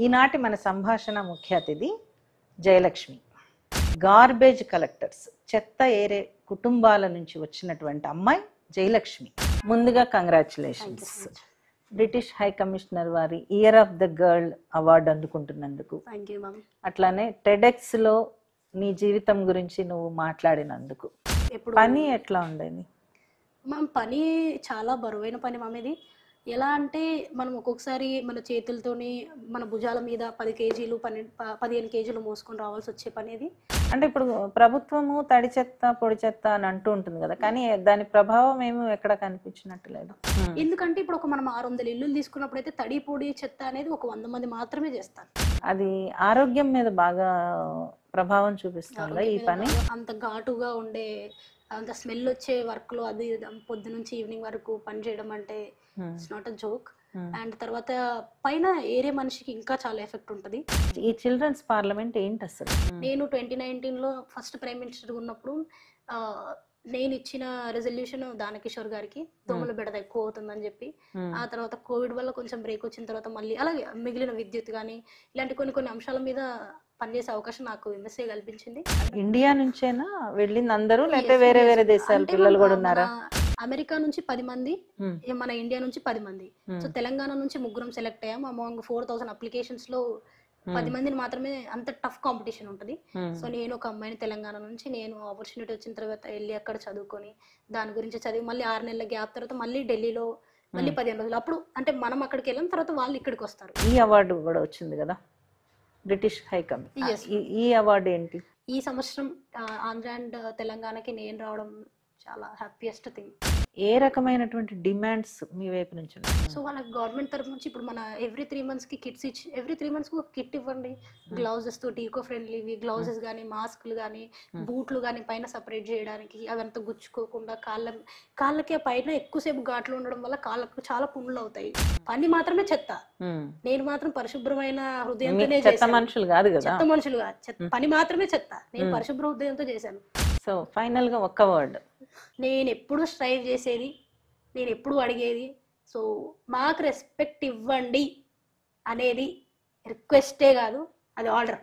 ఈనాటి మన సంభాషణ ముఖ్య అతిథి జయలక్ష్మి. గార్బేజ్ కలెక్టర్స్, చెత్త ఏరే కుటుంబాల నుంచి వచ్చినటువంటి అమ్మాయి జయలక్ష్మి. ముందుగా కంగ్రాచులేషన్స్. బ్రిటిష్ హై కమిషనర్ వారి year of the girl award అందుకుంటున్నందుకు, అట్లానే టెడెక్స్ లో నీ జీవితం గురించి నువ్వు మాట్లాడినందుకు. పని ఎట్లా ఉండేది మ్యామ్? పని చాలా బరువైన పని మ్యామ్. ఇది ఎలా అంటే మనం ఒక్కొక్కసారి మన చేతులతోని మన భుజాల మీద 10 కేజీలు 15 కేజీలు మోసుకొని రావాల్సి వచ్చే పని ఇది. అంటే ఇప్పుడు ప్రభుత్వము తడి చెత్త పొడి చెత్త అని అంటూ ఉంటుంది కదా, కానీ దాని ప్రభావం ఏమీ ఎక్కడ కనిపించినట్టు లేదు. ఎందుకంటే ఇప్పుడు మనం 600 ఇల్లులు తీసుకున్నప్పుడు అయితే తడి పొడి చెత్త అనేది ఒక 100 మంది మాత్రమే చేస్తారు. అది ఆరోగ్యం మీద బాగా ప్రభావం చూపిస్తుంది ఈ పని. అంత ఘాటుగా ఉండే, అంత స్మెల్ వచ్చే వర్క్ లో అది పొద్దు నుంచి ఈవినింగ్ వరకు పని చేయడం అంటే it's not a joke. And తర్వాత పైన ఏరే మనిషికి ఇంకా చాలా ఎఫెక్ట్ ఉంటుంది. ఈ చిల్డ్రన్స్ పార్లమెంట్ ఏంటి అసలు? నేను 2019లో ఫస్ట్ ప్రైమ్ మినిస్టర్ ఉన్నప్పుడు నేను ఇచ్చిన రెజల్యూషన్ దానకిషోర్ గారికి దోమల బెడద ఎక్కువ అవుతుందని చెప్పి, ఆ తర్వాత కోవిడ్ వల్ల కొంచెం బ్రేక్ వచ్చిన తర్వాత మళ్ళీ అలాగే మిగిలిన విద్యుత్ కానీ ఇలాంటి కొన్ని అంశాల మీద పనిచేసే అవకాశం నాకు ఎంఎస్ఏ కల్పించింది. ఇండియా నుంచేనా వెళ్ళింది అందరూ, లేకపోతే వేరే వేరే దేశాల పిల్లలు కూడా ఉన్నారా? అమెరికా నుంచి 10 మంది, మన ఇండియా నుంచి 10 మంది. సో తెలంగాణ నుంచి 3 సెలెక్ట్ అయ్యాం. అమాంగ్ 4000 అప్లికేషన్స్ లో 10 మందిని మాత్రమే. అంత టఫ్ కాంపిటీషన్ ఉంటుంది. సో నేను ఒక అమ్మాయిని తెలంగాణ నుంచి, నేను ఆపర్చునిటీ వచ్చిన తర్వాత వెళ్ళి అక్కడ చదువుకొని దాని గురించి చదివి మళ్ళీ 6 నెలల గ్యాప్ తర్వాత మళ్ళీ ఢిల్లీలో మళ్ళీ 15 రోజులు, అప్పుడు అంటే మనం అక్కడికి వెళ్ళిన తర్వాత వాళ్ళు ఇక్కడికి వస్తారు. ఈ అవార్డు కూడా వచ్చింది కదా బ్రిటిష్ హై కమిషన్. ఈ అవార్డు ఏంటి? ఈ సంవత్సరం ఆంధ్ర అండ్ తెలంగాణకి నేను రావడం చాలా హ్యాపీయెస్ట్ థింగ్. ఏ రకమైనటువంటి డిమాండ్స్ మీ వైపు నుంచి? సో వాళ్ళ గవర్నమెంట్ తరఫు నుంచి ఇప్పుడు మన ఎవ్రీ 3 months కి కిట్స్ ఇచ్చి, ఎవ్రీ 3 months ఒక కిట్ ఇవ్వండి. గ్లౌజెస్ తోటి ఈకో ఫ్రెండ్లీవి గ్లౌజెస్ కానీ, మాస్క్లు కానీ, బూట్లు కానీ పైన సపరేట్ చేయడానికి, అవంతా గుచ్చుకోకుండా కాళ్ళకి పైన ఎక్కువసేపు ఘాట్లు ఉండడం వల్ల కాళ్ళకు చాలా పుండ్లు అవుతాయి. పని మాత్రమే చెత్త. నేను మాత్రం పరిశుభ్రమైన హృదయంతోనే చేశాను. మనుషులు కాదు కదా, చెత్త మనుషులు కాదు, పని మాత్రమే చెత్త. నేను పరిశుభ్ర హృదయంతో చేశాను. సో ఫైనల్ గా ఒక్క వర్డ్. నేను ఎప్పుడు స్ట్రైవ్ చేసేది, నేను ఎప్పుడు అడిగేది, సో మాకు రెస్పెక్ట్ ఇవ్వండి అనేది రిక్వెస్టే కాదు, అది ఆర్డర్.